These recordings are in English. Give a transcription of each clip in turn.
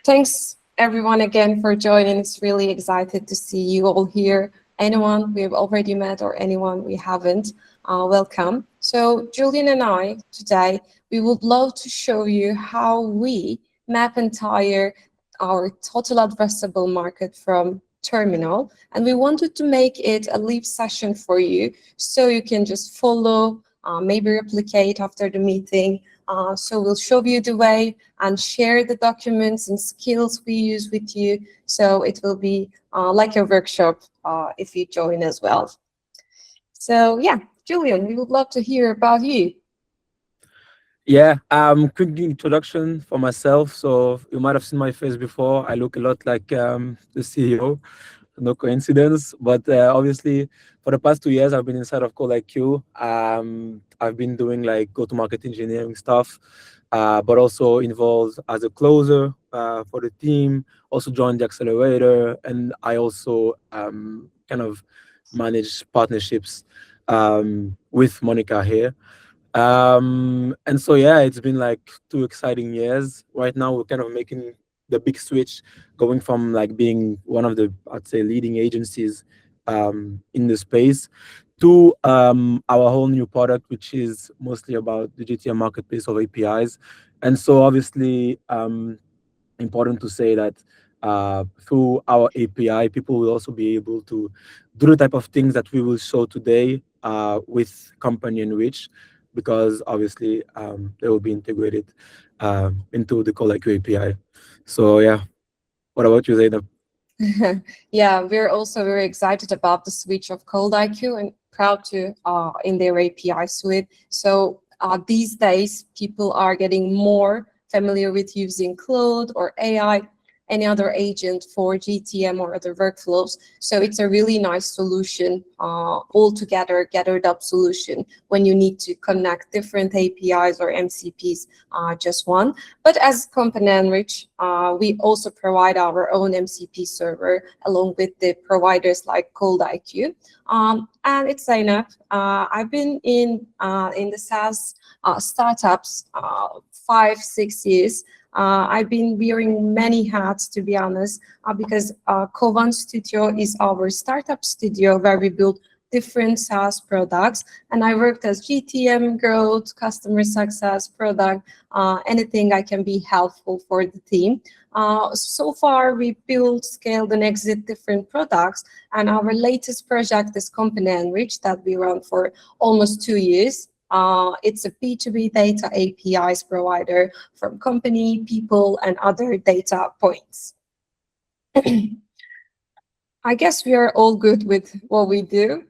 Thanks everyone again for joining. It's really excited to see you all here. Anyone we've already met or anyone we haven't, welcome. So Julian and I today, we would love to show you how we map entire our total addressable market from terminal, and we wanted to make it a live session for you so you can just follow, maybe replicate after the meeting. So we'll show you the way and share the documents and skills we use with you. So it will be like a workshop if you join as well. So yeah, Julian, we would love to hear about you. Yeah, quick introduction for myself. So you might have seen my face before. I look a lot like the CEO, no coincidence. But obviously, for the past 2 years, I've been inside of ColdIQ. I've been doing like go-to-market engineering stuff, but also involved as a closer for the team. Also joined the accelerator, and I also kind of manage partnerships with Monica here. And so yeah, it's been like 2 exciting years. Right now we're kind of making the big switch, going from like being one of the, I'd say, leading agencies in the space to our whole new product, which is mostly about the GTM marketplace of APIs. And so obviously important to say that through our API, people will also be able to do the type of things that we will show today with Company and Rich, because obviously they will be integrated into the ColdIQ API. So yeah, what about you, Zainab? Yeah, we're also very excited about the switch of ColdIQ and proud to in their API suite. So these days, people are getting more familiar with using Claude or AI, any other agent for GTM or other workflows. So it's a really nice solution, all together, gathered up solution when you need to connect different APIs or MCPs, just one. But as Company Enrich, we also provide our own MCP server along with the providers like ColdIQ. And it's Zainab. I've been in the SaaS startups 5-6 years. I've been wearing many hats, to be honest, because Kovan Studio is our startup studio where we build different SaaS products. And I worked as GTM, growth, customer success, product, anything I can be helpful for the team. So far, we built, scaled, and exit different products. And our latest project is Company Enrich that we run for almost 2 years. It's a B2B data APIs provider from company, people, and other data points. I guess we are all good with what we do.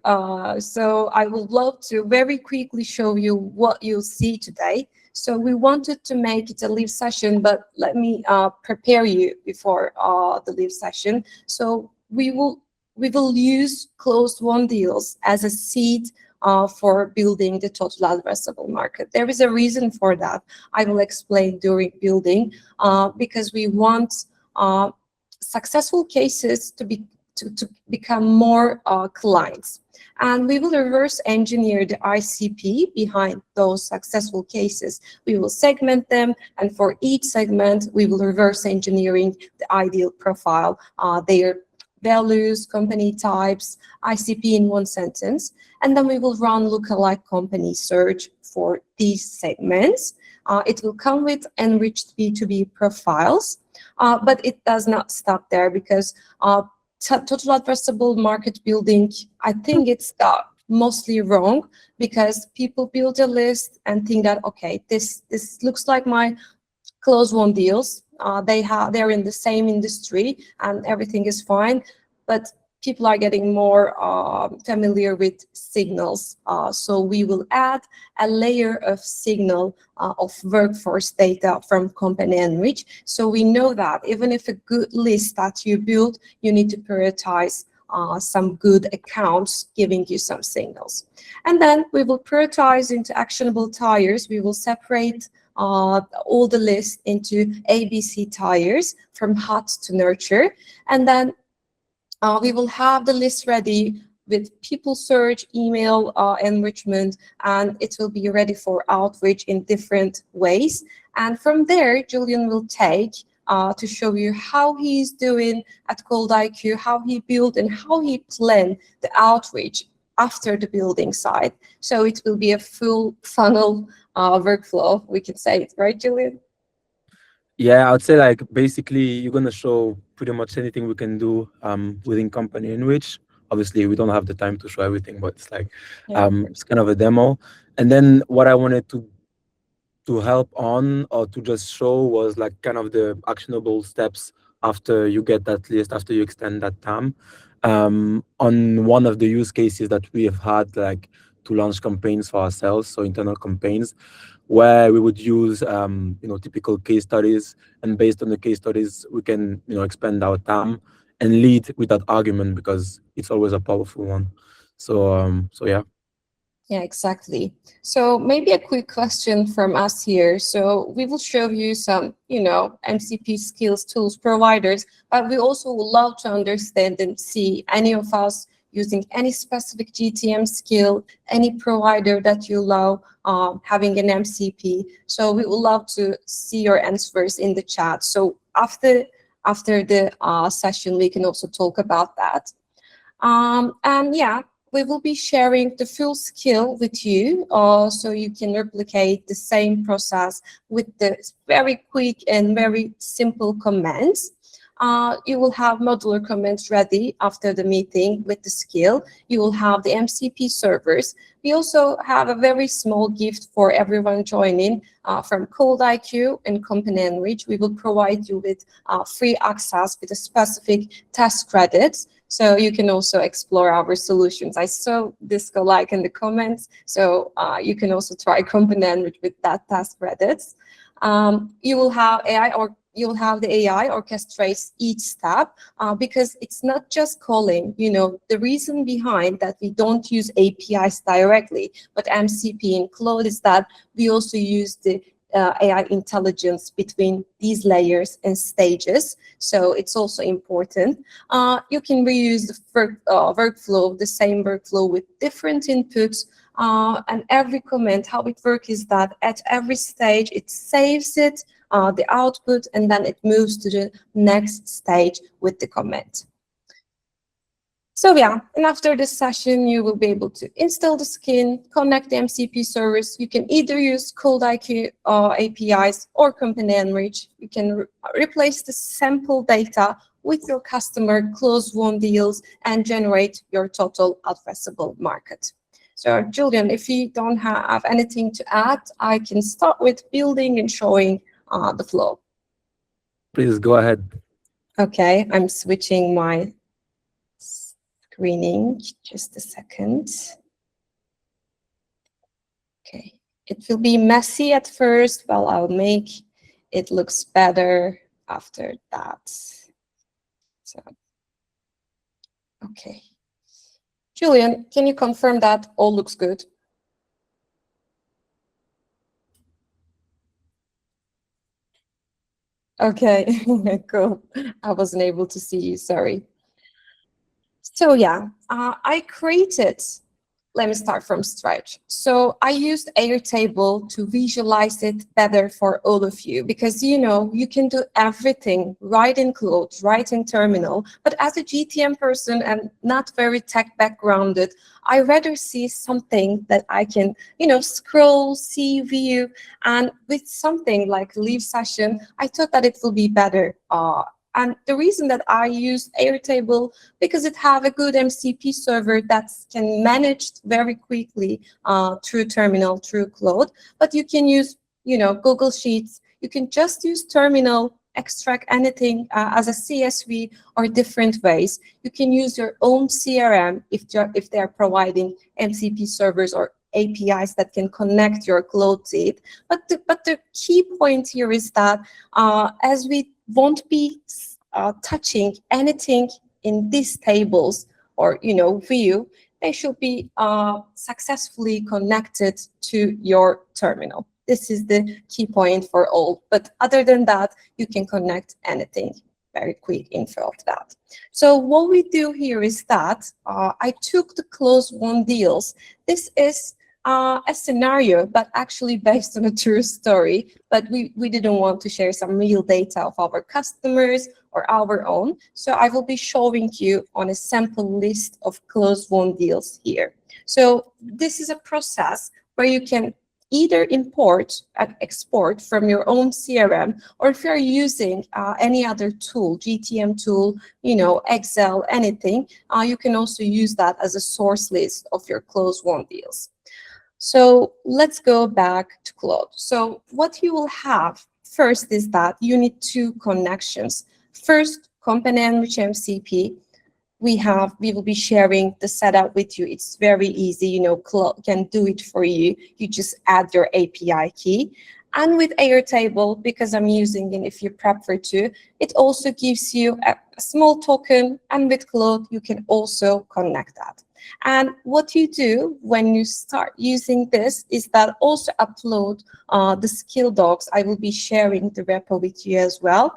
So I would love to very quickly show you what you'll see today. So we wanted to make it a live session, but let me prepare you before the live session. So we will use closed-won deals as a seed for building the total addressable market. There is a reason for that. I will explain during building, because we want successful cases to become more clients. And we will reverse engineer the ICP behind those successful cases. We will segment them, and for each segment, we will reverse engineering the ideal profile, their values, company types, ICP in one sentence, and then we will run lookalike company search for these segments. It will come with enriched B2B profiles, but it does not stop there, because total addressable market building, I think it's mostly wrong, because people build a list and think that, okay, this looks like my closed-won deals. They're in the same industry and everything is fine, but people are getting more familiar with signals. So we will add a layer of signal of workforce data from Company Enrich. So we know that even if a good list that you build, you need to prioritize some good accounts giving you some signals. And then we will prioritize into actionable tiers. We will separate all the lists into ABC tiers from hot to nurture. And then we will have the list ready with people search, email enrichment, and it will be ready for outreach in different ways. And from there, Julian will take to show you how he's doing at ColdIQ, how he built and how he planned the outreach after the building side. So it will be a full funnel workflow, we can say it, right, Julian? Yeah, I would say like basically you're gonna show pretty much anything we can do within company, in which obviously we don't have the time to show everything, but it's like Yeah. it's kind of a demo. And then what I wanted to help on or to just show was like kind of the actionable steps after you get that list, after you extend that TAM. On one of the use cases that we have had, like to launch campaigns for ourselves, so internal campaigns, where we would use typical case studies, and based on the case studies, we can expand our TAM and lead with that argument because it's always a powerful one. So yeah. Yeah, exactly. So maybe a quick question from us here. So we will show you some, MCP skills tools providers, but we also would love to understand and see any of us using any specific GTM skill, any provider that you love having an MCP. So we would love to see your answers in the chat. So after the session, we can also talk about that. And yeah, we will be sharing the full skill with you, so you can replicate the same process with the very quick and very simple commands. You will have modular comments ready after the meeting with the skill. You will have the MCP servers. We also have a very small gift for everyone joining from ColdIQ and Company Enrich. We will provide you with free access with a specific test credits. So you can also explore our solutions. I saw this go like in the comments. So you can also try Company Enrich with that task credits. You will have AI, or you'll have the AI orchestrates each step because it's not just calling. The reason behind that we don't use APIs directly, but MCP in Cloud is that we also use the AI intelligence between these layers and stages. So it's also important. You can reuse the workflow, the same workflow with different inputs. And every comment, how it works is that at every stage, it saves it, the output, and then it moves to the next stage with the comment. So yeah, and after this session, you will be able to install the skin, connect the MCP servers. You can either use ColdIQ APIs or Company Enrich. You can replace the sample data with your customer, close won deals, and generate your total addressable market. So Julian, if you don't have anything to add, I can start with building and showing the flow. Please go ahead. Okay, I'm switching my screening, just a second. Okay, it will be messy at first, but I'll make it looks better after that. So, okay. Julian, can you confirm that all looks good? Okay, cool. I wasn't able to see you, sorry. So yeah, I created, let me start from scratch. So I used Airtable to visualize it better for all of you, because you can do everything right in Cloud, right in Terminal. But as a GTM person and not very tech backgrounded, I rather see something that I can, scroll, see, view, and with something like Leave Session, I thought that it will be better. And the reason that I use Airtable, because it have a good MCP server that can manage very quickly through Terminal, through Cloud. But you can use, Google Sheets. You can just use Terminal, extract anything as a CSV or different ways. You can use your own CRM if they are providing MCP servers or APIs that can connect your Cloud seed. But the key point here is that as we won't be touching anything in these tables or view, they should be successfully connected to your terminal. This is the key point for all. But other than that, you can connect anything. Very quick info of that. So what we do here is that I took the close won deals. This is a scenario, but actually based on a true story. But we didn't want to share some real data of our customers or our own. So I will be showing you on a sample list of closed-won deals here. So this is a process where you can either import and export from your own CRM, or if you're using any other tool, GTM tool, Excel, anything, you can also use that as a source list of your closed-won deals. So let's go back to Claude. So what you will have first is that you need two connections. First, company enrich MCP. We will be sharing the setup with you. It's very easy, Claude can do it for you. You just add your API key. And with Airtable, because I'm using it, if you prefer to, it also gives you a small token, and with Claude, you can also connect that. And what you do when you start using this is that also upload the skill docs. I will be sharing the repo with you as well.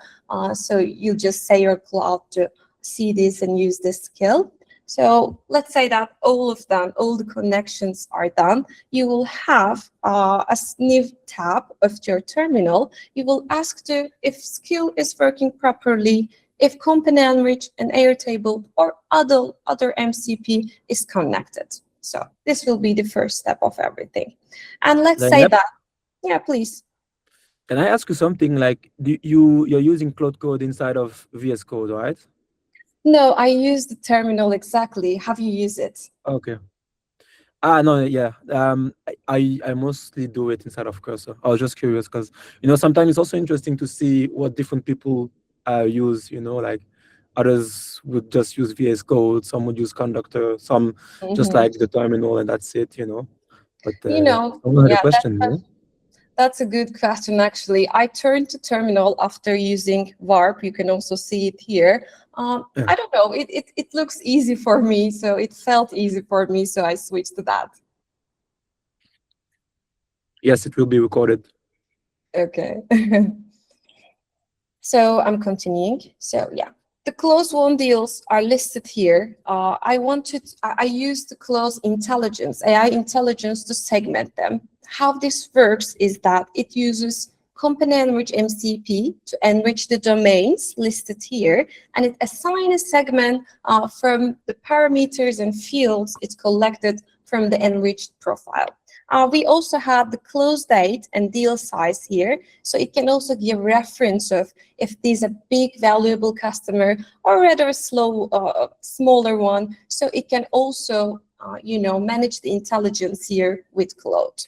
So you just say your Claude to see this and use this skill. So let's say that all the connections are done. You will have a new tab of your terminal. You will ask if skill is working properly, if company enrich and Airtable or other MCP is connected. So this will be the first step of everything. And let's say that, yeah, please. Can I ask you something? Like, you're using Cloud Code inside of VS Code, right? No, I use the terminal exactly. Have you used it? Okay. No, yeah. I mostly do it inside of Cursor. I was just curious because sometimes it's also interesting to see what different people use. Like others would just use VS Code, some would use Conductor, some just like the terminal, and that's it. But someone had a question. That's a good question, actually. I turned to terminal after using VARP. You can also see it here. I don't know. It looks easy for me, so it felt easy for me, so I switched to that. Yes, it will be recorded. Okay. So I'm continuing. So yeah, the closed-won deals are listed here. I used the close intelligence, AI intelligence, to segment them. How this works is that it uses company enrich MCP to enrich the domains listed here, and it assigns a segment from the parameters and fields it's collected from the enriched profile. We also have the close date and deal size here, so it can also give reference of if this is a big valuable customer or rather a smaller one. So it can also manage the intelligence here with Claude.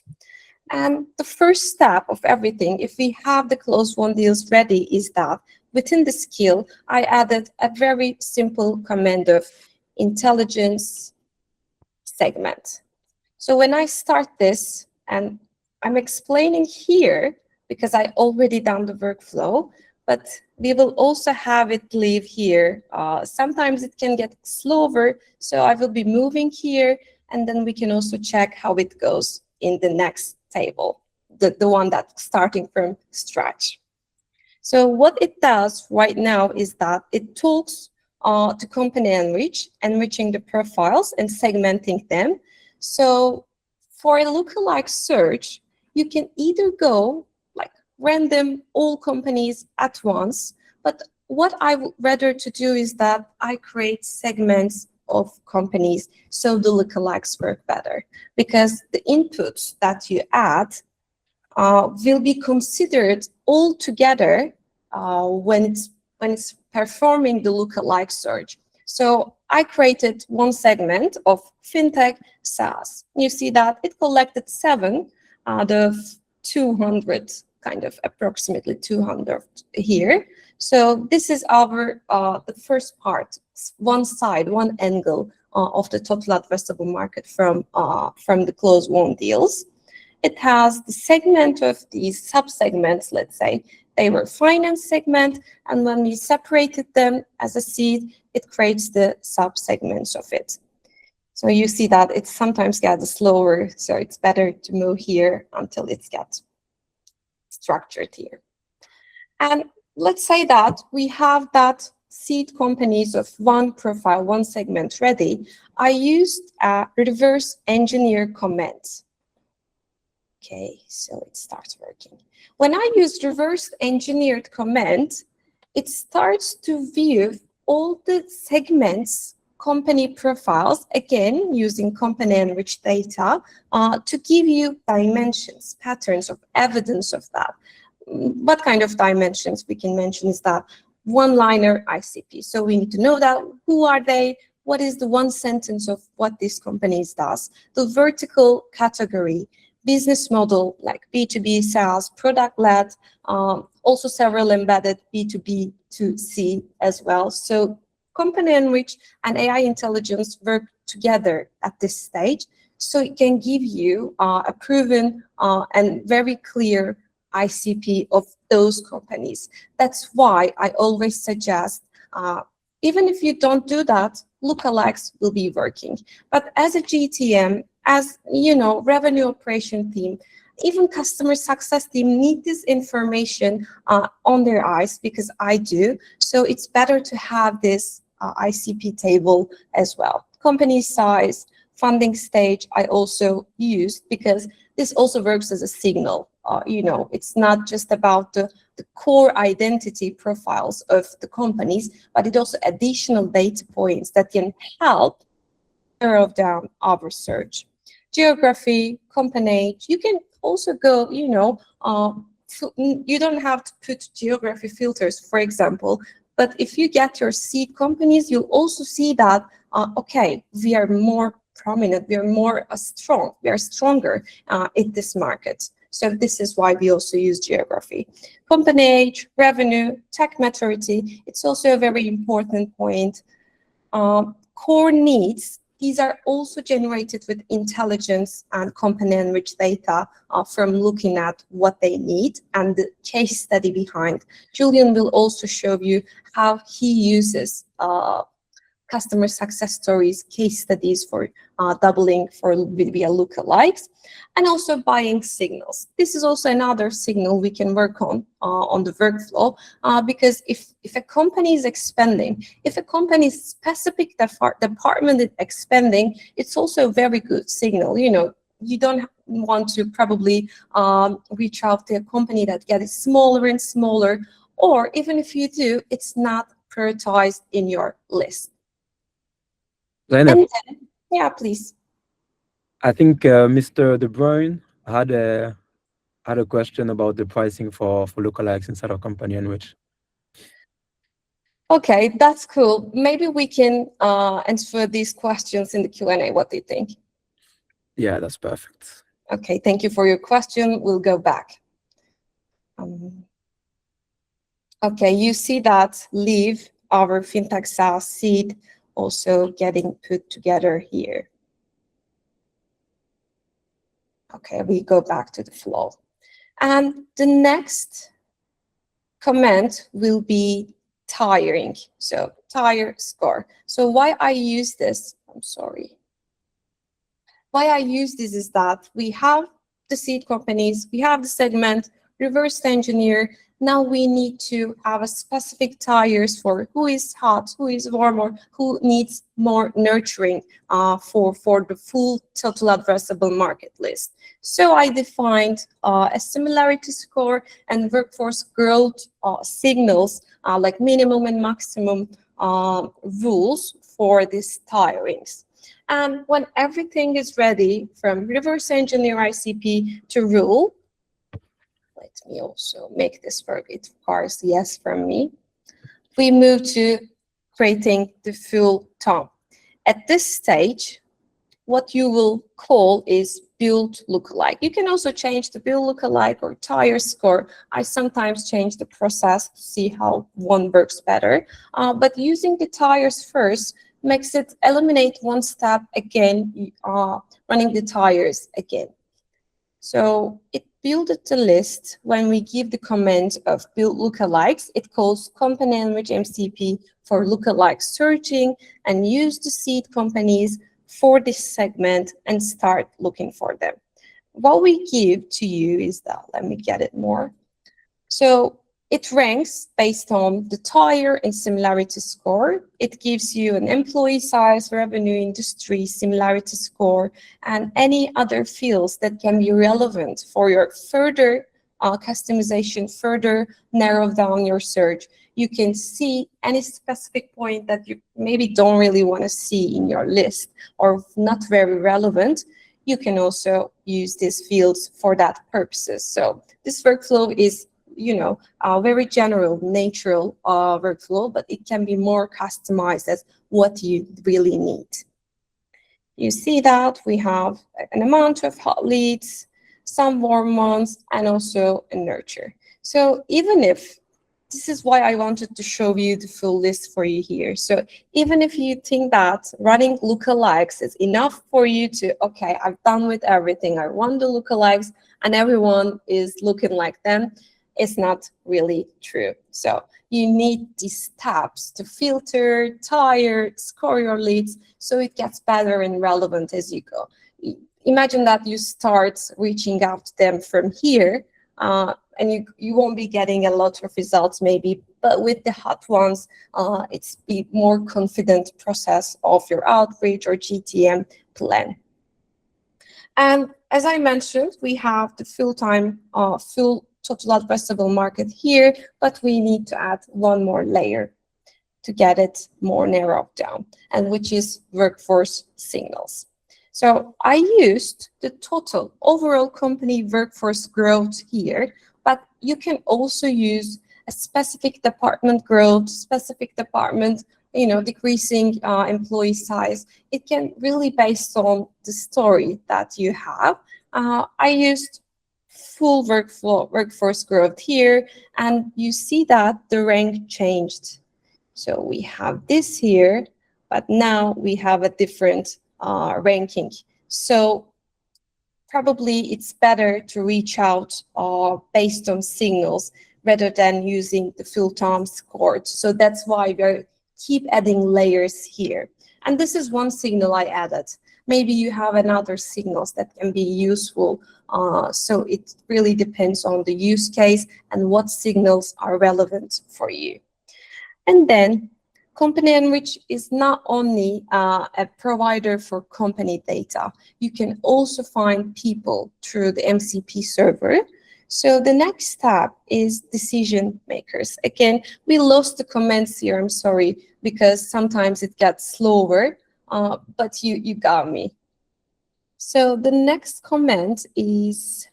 And the first step of everything, if we have the closed-won deals ready, is that within the skill, I added a very simple command of intelligence segment. So when I start this, and I'm explaining here because I already done the workflow, but we will also have it live here. Sometimes it can get slower, so I will be moving here, and then we can also check how it goes in the next table, the one that's starting from scratch. So what it does right now is that it talks to company enrich, enriching the profiles and segmenting them. So for a lookalike search, you can either go like random all companies at once, but what I would rather to do is that I create segments of companies so the lookalikes work better, because the inputs that you add will be considered all together when it's performing the lookalike search. So I created one segment of fintech SaaS. You see that it collected 7 out of 200, kind of approximately 200 here. So this is our the first part, one side, one angle of the total addressable market from the closed-won deals. It has the segment of these sub-segments, let's say. They were finance segment, and when we separated them as a seed, it creates the sub-segments of it. So you see that it sometimes gets slower, so it's better to move here until it gets structured here. And let's say that we have that seed companies of one profile, one segment ready. I used a reverse engineer comment. Okay, so it starts working. When I use reverse engineered comment, it starts to view all the segments, company profiles, again, using company enriched data to give you dimensions, patterns of evidence of that. What kind of dimensions we can mention is that one-liner ICP. So we need to know that who are they, what is the one sentence of what this company does, the vertical category, business model like B2B sales, product-led, also several embedded B2B to C as well. So company enrich and AI intelligence work together at this stage. So it can give you a proven and very clear ICP of those companies. That's why I always suggest, even if you don't do that, lookalikes will be working. But as a GTM, as you know, revenue operation team, even customer success team need this information on their eyes, because I do. So it's better to have this ICP table as well. Company size, funding stage, I also use, because this also works as a signal. You know, it's not just about the core identity profiles of the companies, but it also additional data points that can help narrow down our search. Geography, company, you can also go, you know, you don't have to put geography filters, for example, but if you get your seed companies, you'll also see that, okay, we are more prominent, we are more strong, we are stronger in this market. So this is why we also use geography. Company age, revenue, tech maturity, it's also a very important point. Core needs, these are also generated with intelligence and company enriched data from looking at what they need and the case study behind. Julian will also show you how he uses customer success stories, case studies for doubling for via lookalikes, and also buying signals. This is also another signal we can work on the workflow, because if a company is expanding, if a company's specific department is expanding, it's also a very good signal. You know, you don't want to probably reach out to a company that gets smaller and smaller, or even if you do, it's not prioritized in your list. Zainab, And then, yeah, please. I think Mr. De Bruyne had a question about the pricing for lookalikes inside our company, and which. Okay, that's cool. Maybe we can answer these questions in the Q&A. What do you think? Yeah, that's perfect. Okay, thank you for your question. We'll go back. Okay, you see that leave our fintech SaaS seed also getting put together here. Okay, we go back to the flow. And the next comment will be tiring. So tire score. So why I use this, I'm sorry. Why I use this is that we have the seed companies, we have the segment, reverse engineer. Now we need to have a specific tires for who is hot, who is warm, or who needs more nurturing for the full total addressable market list. So I defined a similarity score and workforce growth signals like minimum and maximum rules for these tirings. And when everything is ready, from reverse engineer ICP to rule, let me also make this work. It requires yes from me. We move to creating the full TOM. At this stage, what you will call is build lookalike. You can also change the build lookalike or tire score. I sometimes change the process to see how one works better. But using the tires first makes it eliminate one step again, running the tires again. So it built the list. When we give the command of build lookalikes, it calls company enrich MCP for lookalike searching and use the seed companies for this segment and start looking for them. What we give to you is that, let me get it more. So It ranks based on the tire and similarity score. It gives you an employee size, revenue, industry, similarity score, and any other fields that can be relevant for your further customization, further narrow down your search. You can see any specific point that you maybe don't really want to see in your list or not very relevant. You can also use these fields for that purposes. So this workflow is, a very general, natural workflow, but it can be more customized as what you really need. You see that we have an amount of hot leads, some warm ones, and also a nurture. So even if, this is why I wanted to show you the full list for you here. So even if you think that running lookalikes is enough for you to, okay, I've done with everything, I want the lookalikes, and everyone is looking like them, it's not really true. So you need these tabs to filter, tire, score your leads, so it gets better and relevant as you go. Imagine that you start reaching out to them from here, and you won't be getting a lot of results maybe, but with the hot ones, it's a more confident process of your outreach or GTM plan. And as I mentioned, we have the full total addressable market here, but we need to add one more layer to get it more narrowed down, and which is workforce signals. So I used the total overall company workforce growth here, but you can also use a specific department growth, specific department, decreasing employee size. It can really based on the story that you have. I used full workforce growth here, and you see that the rank changed. So we have this here, but now we have a different ranking. So probably it's better to reach out based on signals rather than using the full-time scored. So that's why we keep adding layers here. And this is one signal I added. Maybe you have another signals that can be useful. So it really depends on the use case and what signals are relevant for you. And then Company Enrich is not only a provider for company data. You can also find people through the MCP server. So the next step is decision makers. Again, we lost the comments here, I'm sorry, because sometimes it gets slower, but you got me. So the next comment is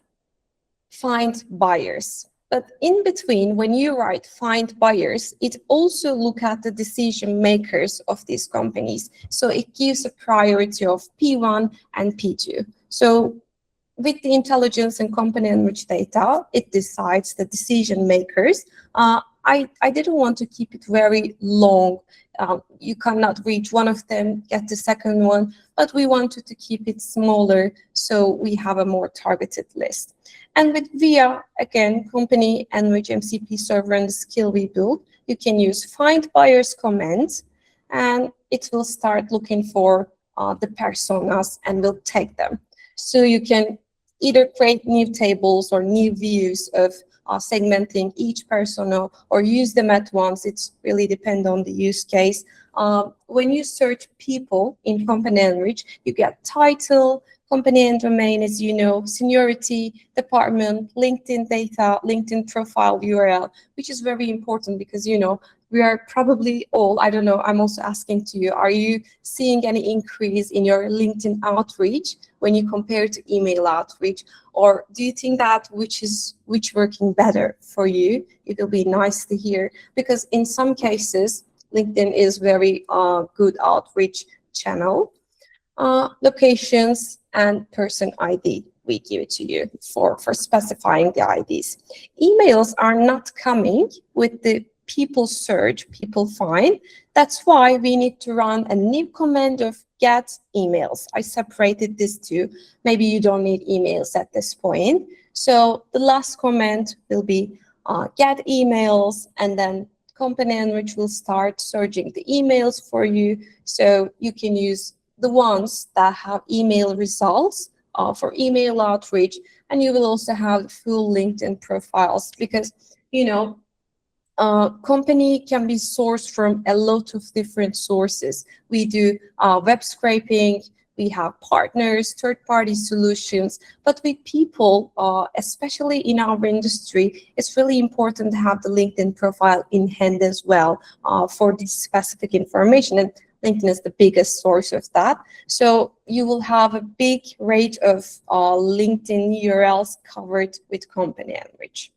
find buyers. But in between, when you write find buyers, it also look at the decision makers of these companies. So it gives a priority of P1 and P2. So with the intelligence and company enriched data, it decides the decision makers. I didn't want to keep it very long. You cannot reach one of them, get the second one, but we wanted to keep it smaller so we have a more targeted list. And with VIA, again, company enrich MCP server and the skill we built, you can use find buyers command, and it will start looking for the personas and will take them. So you can either create new tables or new views of segmenting each persona or use them at once. It's really depend on the use case. When you search people in Company Enrich, you get title, company and domain, as you know, seniority, department, LinkedIn data, LinkedIn profile URL, which is very important because, we are probably all, I don't know, I'm also asking to you, are you seeing any increase in your LinkedIn outreach when you compare to email outreach? Or do you think that which working better for you? It will be nice to hear, because in some cases, LinkedIn is very good outreach channel. Locations and person ID, we give it to you for specifying the IDs. Emails are not coming with the people search, people find. That's why we need to run a new command of get emails. I separated these two. Maybe you don't need emails at this point. So the last command will be get emails, and then Company Enrich will start searching the emails for you. So you can use the ones that have email results for email outreach, and you will also have full LinkedIn profiles, because Company can be sourced from a lot of different sources. We do web scraping, we have partners, third-party solutions, but with people, especially in our industry, it's really important to have the LinkedIn profile in hand as well for this specific information. And LinkedIn is the biggest source of that. So you will have a big rate of LinkedIn URLs covered with company enrich.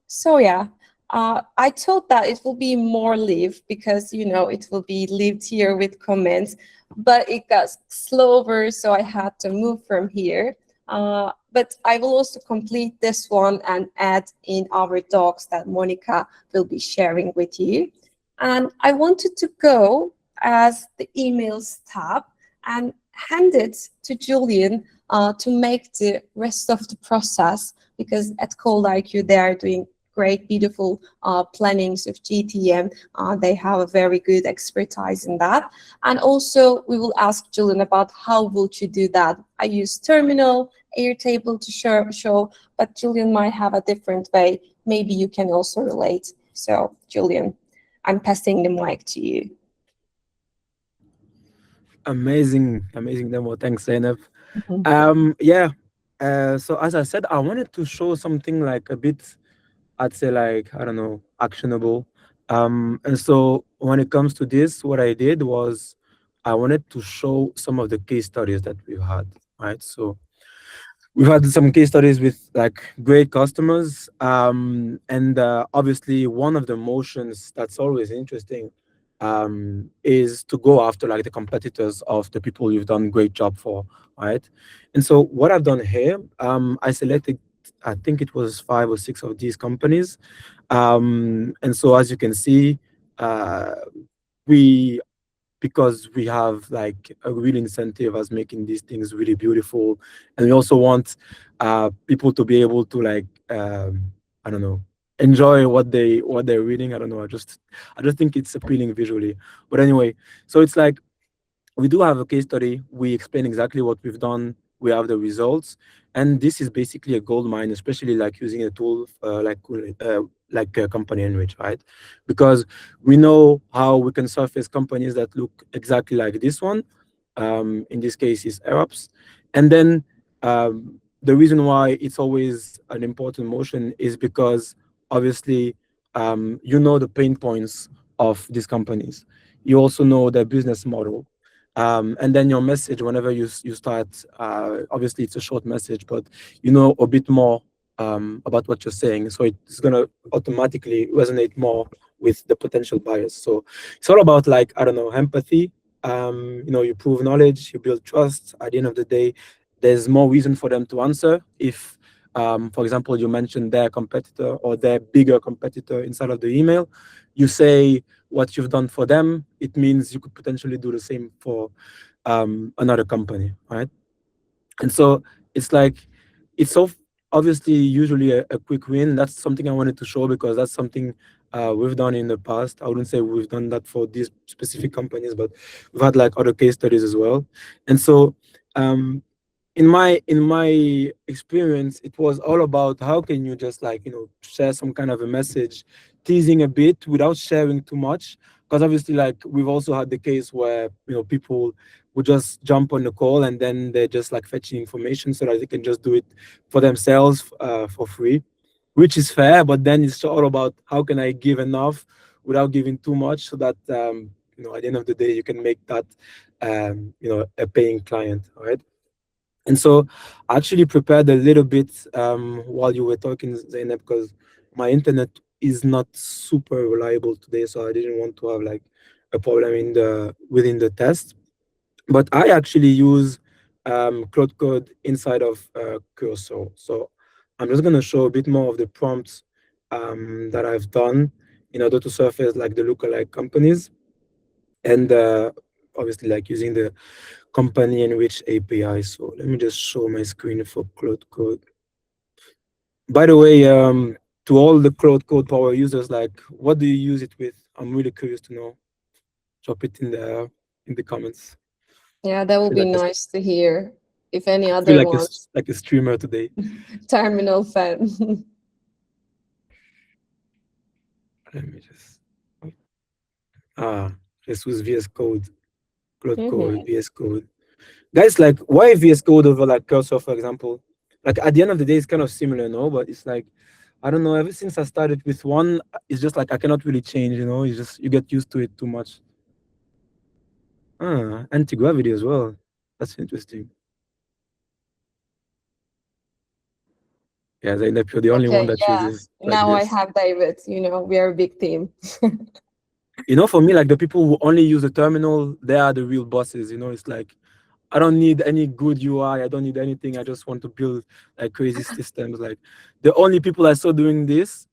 So yeah, I thought that it will be more live because, you know, it will be lived here with comments, but it got slower, so I had to move from here. But I will also complete this one and add in our docs that Monica will be sharing with you. And I wanted to go as the emails tab and hand it to Julian to make the rest of the process, because at ColdIQ they are doing great, beautiful plannings of GTM. They have a very good expertise in that. And also we will ask Julian about how would you do that. I use Terminal, Airtable to show, but Julian might have a different way. Maybe you can also relate. So Julian, I'm passing the mic to you. Amazing demo. Thanks, Zainab. Yeah. So as I said, I wanted to show something like a bit, I'd say like, I don't know, actionable. And so when it comes to this, what I did was I wanted to show some of the case studies that we've had, right? So we've had some case studies with like great customers. And obviously one of the motions that's always interesting is to go after like the competitors of the people you've done great job for, right? And so what I've done here, I selected, I think it was 5 or 6 of these companies. And so as you can see, we because we have like a real incentive as making these things really beautiful, and we also want people to be able to like I don't know, enjoy what they're reading. I don't know. I just think it's appealing visually. But anyway, so it's like we do have a case study. We explain exactly what we've done. We have the results, and this is basically a gold mine, especially like using a tool like Company Enrich, right? Because we know how we can surface companies that look exactly like this one. In this case, is Arabs, and then the reason why it's always an important motion is because obviously you know the pain points of these companies. You also know their business model, and then your message, whenever you start, obviously it's a short message, but you know a bit more about what you're saying. So it's going to automatically resonate more with the potential buyers. So it's all about like, I don't know, empathy. You prove knowledge, you build trust. At the end of the day, there's more reason for them to answer if, for example, you mentioned their competitor or their bigger competitor inside of the email. You say what you've done for them, it means you could potentially do the same for another company, right? And so it's like, it's so obviously usually a quick win. That's something I wanted to show because that's something we've done in the past. I wouldn't say we've done that for these specific companies, but we've had like other case studies as well. And so in my experience, it was all about how can you just like share some kind of a message, teasing a bit without sharing too much. Because obviously, like we've also had the case where people would just jump on the call and then they're just like fetching information so that they can just do it for themselves for free, which is fair. But then it's all about how can I give enough without giving too much so that at the end of the day you can make that a paying client, right? And so I actually prepared a little bit while you were talking, Zainab, because my internet is not super reliable today, so I didn't want to have like a problem within the test. But I actually use Cloud Code inside of Cursor. So I'm just going to show a bit more of the prompts that I've done in order to surface like the lookalike companies, and obviously like using the Company Enrich API. So let me just show my screen for Cloud Code. By the way, to all the Cloud Code power users, like what do you use it with? I'm really curious to know. Drop it in the comments. Yeah, that I will feel be like nice to hear. If any I feel other like ones, like a streamer today. Terminal fan. Let me just ah, Jesus VS Code, Cloud Code, Mhm. VS Code. Guys, like, why VS Code over like Cursor, for example? Like, at the end of the day, it's kind of similar, no? But it's like, I don't know. Ever since I started with one, it's just like I cannot really change, you know. It's just you get used to it too much. Ah, anti-gravity as well. That's interesting. Yeah, Zainab, you're the only one Okay, that yeah. chooses like Now I this. have David. We are a big team. You know, for me, like the people who only use the terminal, they are the real bosses. You know, it's like I don't need any good UI. I don't need anything. I just want to build like crazy systems. Like the only people I saw doing this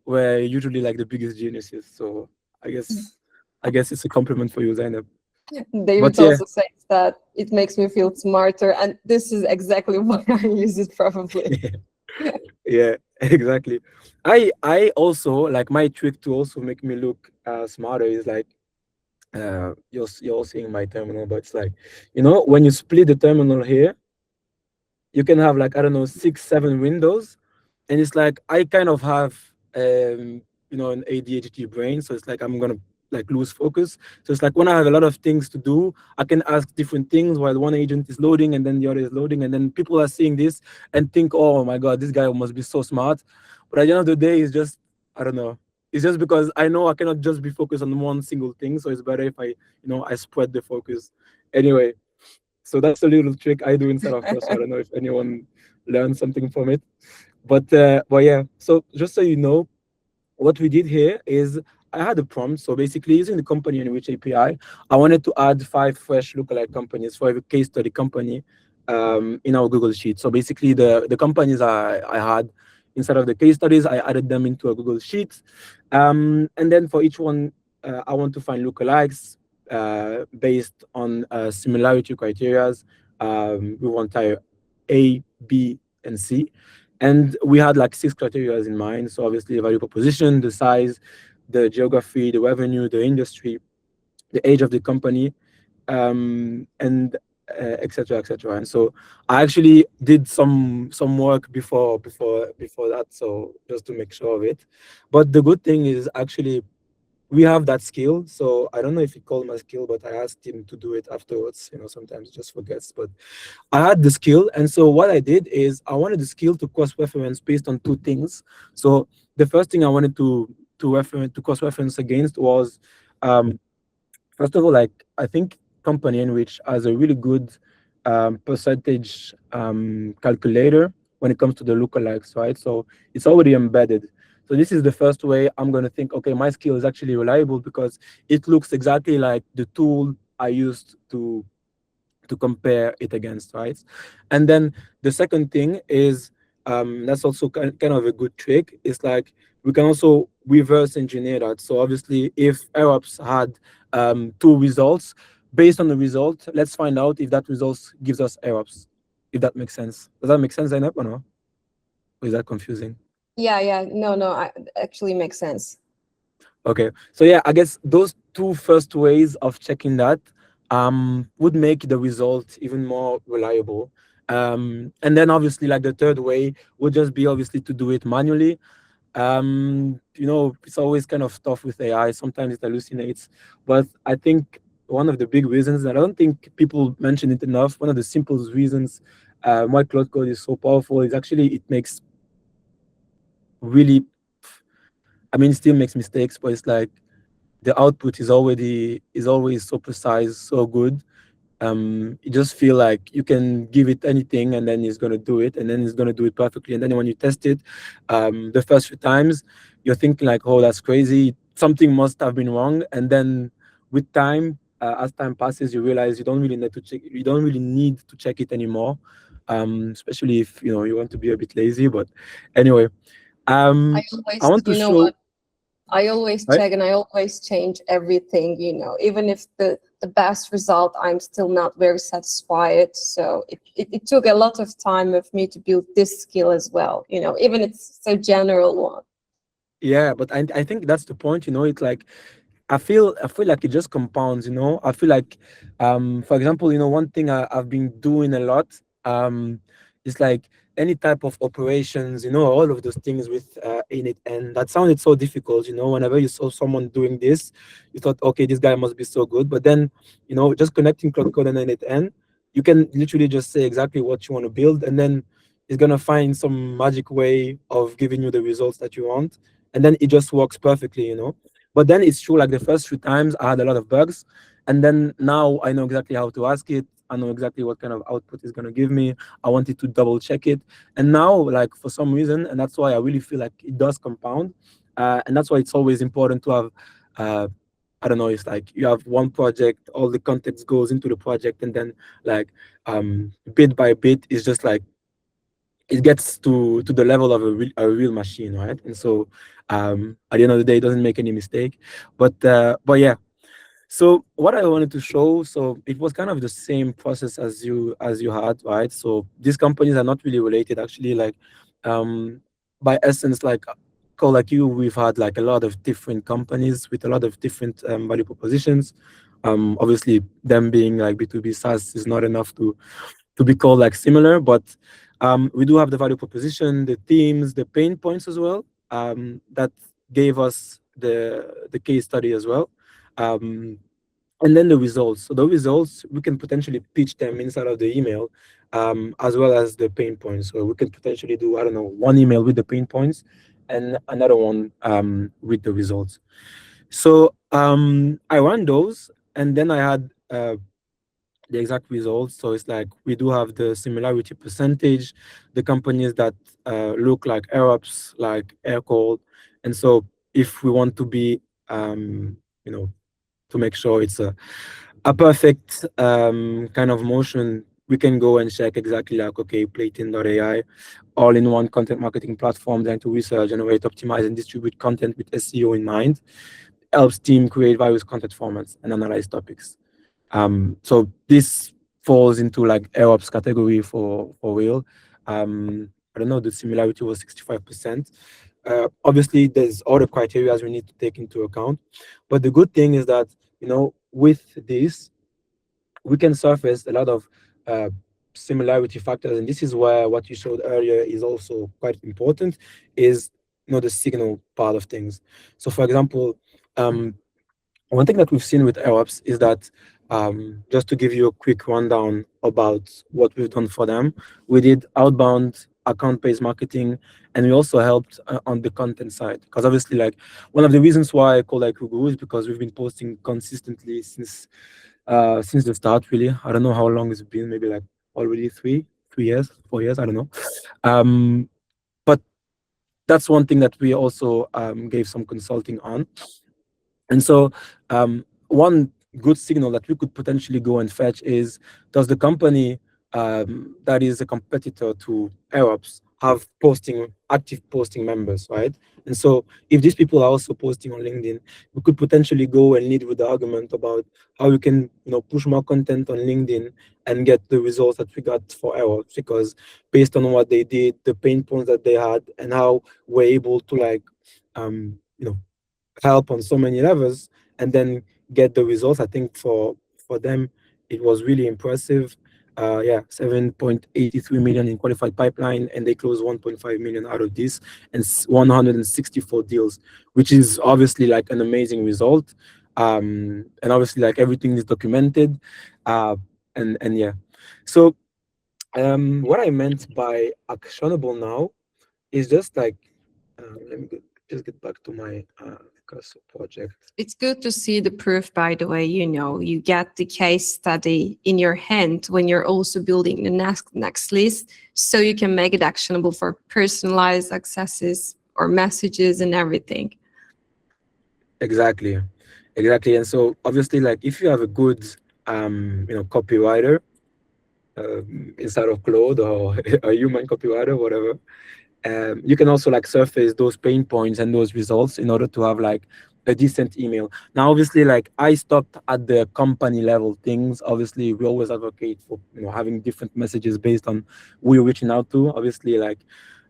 were usually like the biggest geniuses. So I guess I guess it's a compliment for you, Zainab. But David yeah, also says that it makes me feel smarter, and this is exactly why I use it probably. yeah, exactly. I also like my trick to also make me look smarter is like you're all seeing my terminal, but it's like when you split the terminal here, you can have like I don't know 6 7 windows, and it's like I kind of have an ADHD brain, so it's like I'm gonna like lose focus. So it's like when I have a lot of things to do, I can ask different things while one agent is loading and then the other is loading, and then people are seeing this and think, oh my god, this guy must be so smart. But at the end of the day, it's just I don't know. It's just because I know I cannot just be focused on one single thing, so it's better if I spread the focus. Anyway, so that's a little trick I do inside of Cursor. I don't know if anyone learned something from it. But yeah, so just so you know, what we did here is I had a prompt. So basically, using the company in which API, I wanted to add 5 fresh lookalike companies for every case study company in our Google Sheet. So basically, the companies I had inside of the case studies, I added them into a Google Sheet. And then for each one, I want to find lookalikes based on similarity criteria. We want type A, B, and C. And we had like 6 criteria in mind. So obviously the value proposition, the size, the geography, the revenue, the industry, the age of the company, and etc. etc. And so I actually did some work before that, so just to make sure of it. But the good thing is actually we have that skill. So I don't know if he called my skill, but I asked him to do it afterwards. Sometimes he just forgets. But I had the skill, and so what I did is I wanted the skill to cross-reference based on 2 things. So the first thing I wanted to cross-reference against was, first of all, like I think company in which has a really good percentage calculator when it comes to the lookalikes, right? So it's already embedded. So this is the first way I'm going to think, okay, my skill is actually reliable because it looks exactly like the tool I used to compare it against, right? And then the second thing is that's also kind of a good trick. It's like we can also reverse engineer that. So obviously, if Arabs had 2 results, based on the result, let's find out if that result gives us Arabs. If that makes sense. Does that make sense, Zainab, or no? Or is that confusing? Yeah, yeah. No, no, actually makes sense. Okay, so yeah, I guess those 2 first ways of checking that would make the result even more reliable. And then obviously, like the third way would just be obviously to do it manually. It's always kind of tough with AI. Sometimes it hallucinates, but I think one of the big reasons, and I don't think people mention it enough, one of the simplest reasons why Cloud Code is so powerful is actually it makes really, I mean, it still makes mistakes, but it's like the output is always so precise, so good. You just feel like you can give it anything and then it's going to do it, and then it's going to do it perfectly. And then when you test it the first few times, you're thinking like, oh, that's crazy, something must have been wrong. And then with time, as time passes, you realize you don't really need to check it anymore, especially if you want to be a bit lazy. But anyway, I I always, want to you know show, what? I always right? check and I always change everything, even if the best result, I'm still not very satisfied. So it took a lot of time of me to build this skill as well, even it's so general one. Yeah, but I think that's the point. It's like I feel like it just compounds. I feel like for example, one thing I've been doing a lot is like any type of operations, all of those things with init, and that sounded so difficult. Whenever you saw someone doing this, you thought, okay, this guy must be so good. But then, just connecting cloud code and init, you can literally just say exactly what you want to build, and then it's gonna find some magic way of giving you the results that you want, and then it just works perfectly. But then it's true, like the first few times I had a lot of bugs, and then now I know exactly how to ask it. I know exactly what kind of output it's gonna give me. I wanted to double check it, and now, like, for some reason, and that's why I really feel like it does compound, and that's why it's always important to have. I don't know. It's like you have one project, all the context goes into the project, and then, like, bit by bit, it's just like it gets to the level of a real machine, right? And so, at the end of the day, it doesn't make any mistake. But yeah. So what I wanted to show, so it was kind of the same process as you had, right? So these companies are not really related, actually. Like, by essence, like ColdIQ, we've had like a lot of different companies with a lot of different value propositions. Obviously, them being like B2B SaaS is not enough to be called like similar, but we do have the value proposition, the themes, the pain points as well. That gave us the case study as well. Um, and then the results. So the results, we can potentially pitch them inside of the email, as well as the pain points. So we can potentially do, I don't know, one email with the pain points and another one with the results. So I ran those, and then I had the exact results. So it's like we do have the similarity percentage, the companies that look like Arabs, like Aircold. And so if we want to be, you know, to make sure it's a perfect kind of motion, we can go and check exactly like, okay, Platin.ai, all in one content marketing platform designed to research, generate, optimize, and distribute content with SEO in mind, helps team create various content formats and analyze topics. So this falls into like AirOps category for real. I don't know, the similarity was 65%. Obviously, there's other criteria we need to take into account. But the good thing is that, with this, we can surface a lot of uh, similarity factors. And this is where what you showed earlier is also quite important, is, the signal part of things. So for example, one thing that we've seen with AirOps is that, just to give you a quick rundown about what we've done for them, we did outbound account-based marketing, and we also helped on the content side. Because obviously, like, one of the reasons why I call like grew is because we've been posting consistently since the start. Really, I don't know how long it's been. Maybe like already 3 years, 4 years. I don't know. But that's one thing that we also gave some consulting on. And so, one good signal that we could potentially go and fetch is, does the company that is a competitor to AirOps have active posting members, right? And so if these people are also posting on LinkedIn, we could potentially go and lead with the argument about how we can, push more content on LinkedIn and get the results that we got for AirOps, because based on what they did, the pain points that they had, and how we're able to, like, help on so many levels and then get the results. I think for them it was really impressive. 7.83 million in qualified pipeline, and they closed 1.5 million out of this, and 164 deals, which is obviously like an amazing result. And obviously, like, everything is documented. And yeah. So what I meant by actionable now is just like, let me just get back to my cursor project. It's good to see the proof, by the way. You get the case study in your hand when you're also building the next list, so you can make it actionable for personalized accesses or messages and everything. Exactly. And so obviously, like, if you have a good copywriter inside of Claude, or a human copywriter, whatever, you can also like surface those pain points and those results in order to have like a decent email. Now, obviously, like, I stopped at the company level things. Obviously, we always advocate for having different messages based on who you're reaching out to. Obviously, like,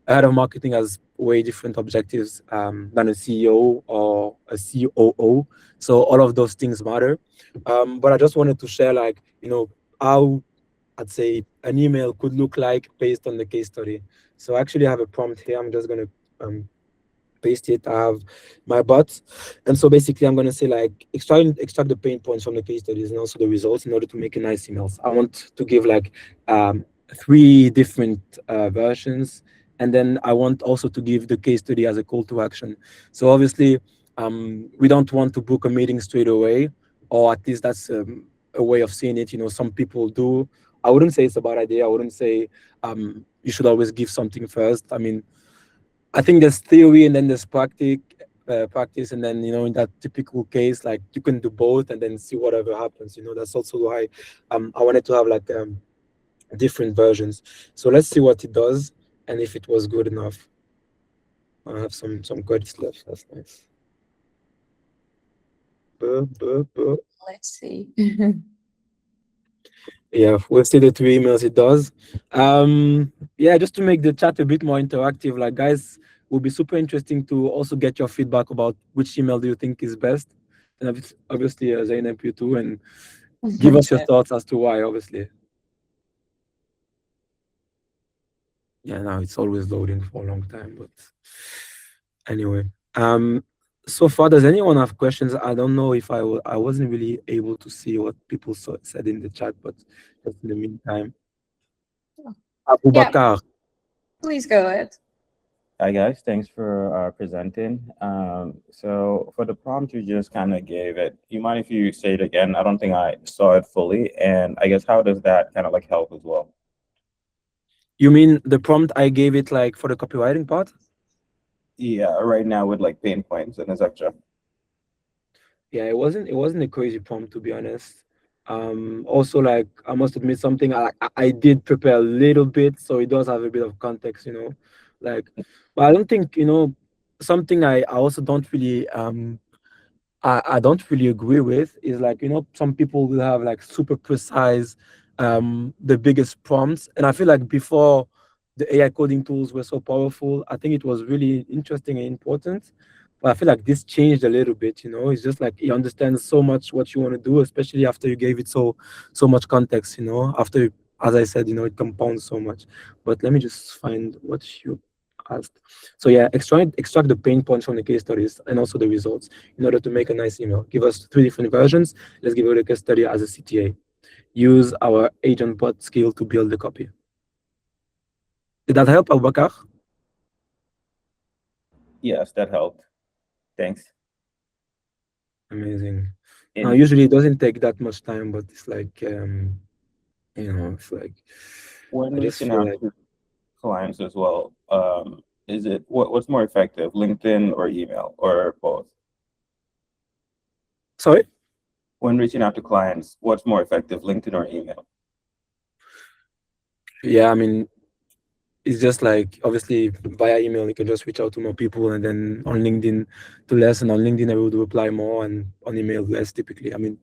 a head of marketing has way different objectives than a CEO or a COO. So all of those things matter. But I just wanted to share, like, how I'd say an email could look like based on the case study. So I actually have a prompt here. I'm just going to paste it. I have my bots, and so basically I'm going to say like extract the pain points from the case studies and also the results in order to make a nice emails. I want to give like um, three different versions, and then I want also to give the case study as a call to action. So obviously we don't want to book a meeting straight away, or at least that's a way of seeing it. You know, some people do. I wouldn't say it's a bad idea. I wouldn't say you should always give something first. I mean, I think there's theory and then there's practice, and then in that typical case, like you can do both and then see whatever happens. That's also why I wanted to have like different versions. So let's see what it does and if it was good enough. I have some credits left. That's nice. Let's see. Yeah, we'll see the three emails it does. Yeah, just to make the chat a bit more interactive, like guys, will be super interesting to also get your feedback about which email do you think is best. And obviously, Zainab, you too, and give us your Sure. thoughts as to why, obviously. Yeah, now it's always loading for a long time, but anyway. So far, does anyone have questions? I don't know if I wasn't really able to see what people said in the chat, but just in the meantime. Abu Yeah, Bakar. please go ahead. Hi guys, thanks for presenting. So for the prompt you just kind of gave it, you mind if you say it again? I don't think I saw it fully, and I guess how does that kind of like help as well? You mean the prompt I gave it like for the copywriting part? Yeah, right now with like pain points and etc. Yeah, it wasn't a crazy prompt, to be honest. Also, like I must admit something, I did prepare a little bit, so it does have a bit of context. Like, but I don't think, something I also don't really I don't really agree with is like, some people will have like super precise, the biggest prompts. And I feel like before the AI coding tools were so powerful, I think it was really interesting and important. But I feel like this changed a little bit. It's just like he understands so much what you want to do, especially after you gave it so much context. After, as I said, it compounds so much. But let me just find what you asked. So yeah, extract the pain points from the case studies and also the results in order to make a nice email. Give us three different versions. Let's give it a case study as a CTA. Use our agent bot skill to build the copy. Did that help, Abubakar? Yes, that helped. Thanks. Amazing. Now, And usually it doesn't take that much time, but it's like, it's like, when I just reaching feel out like, to clients as well, is it what's more effective, LinkedIn or email or both? sorry? When reaching out to clients, what's more effective, LinkedIn or email? Yeah, I mean, it's just like obviously via email you can just reach out to more people, and then on LinkedIn to less, and on LinkedIn I would reply more, and on email less typically. I mean,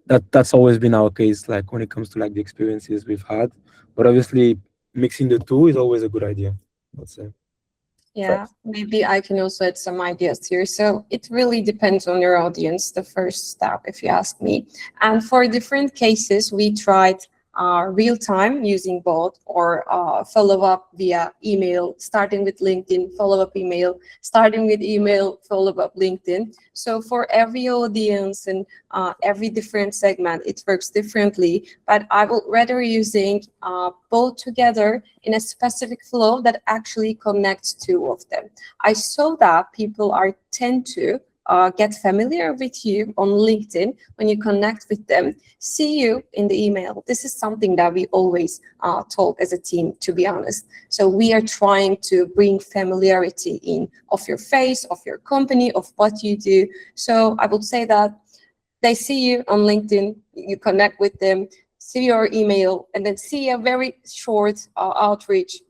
that's always been our case, like when it comes to like the experiences we've had. But obviously mixing the two is always a good idea, let's say. Yeah, maybe I can also add some ideas here. So it really depends on your audience, the first step, if you ask me. And for different cases, we tried real time using bot or follow up via email, starting with LinkedIn, follow up email, starting with email, follow up LinkedIn. So for every audience and every different segment, it works differently. But I would rather using both together in a specific flow that actually connects two of them. I saw that people tend to get familiar with you on LinkedIn when you connect with them, see you in the email. This is something that we always talk as a team, to be honest. So we are trying to bring familiarity in of your face, of your company, of what you do. So I would say that they see you on LinkedIn, you connect with them, see your email, and then see a very short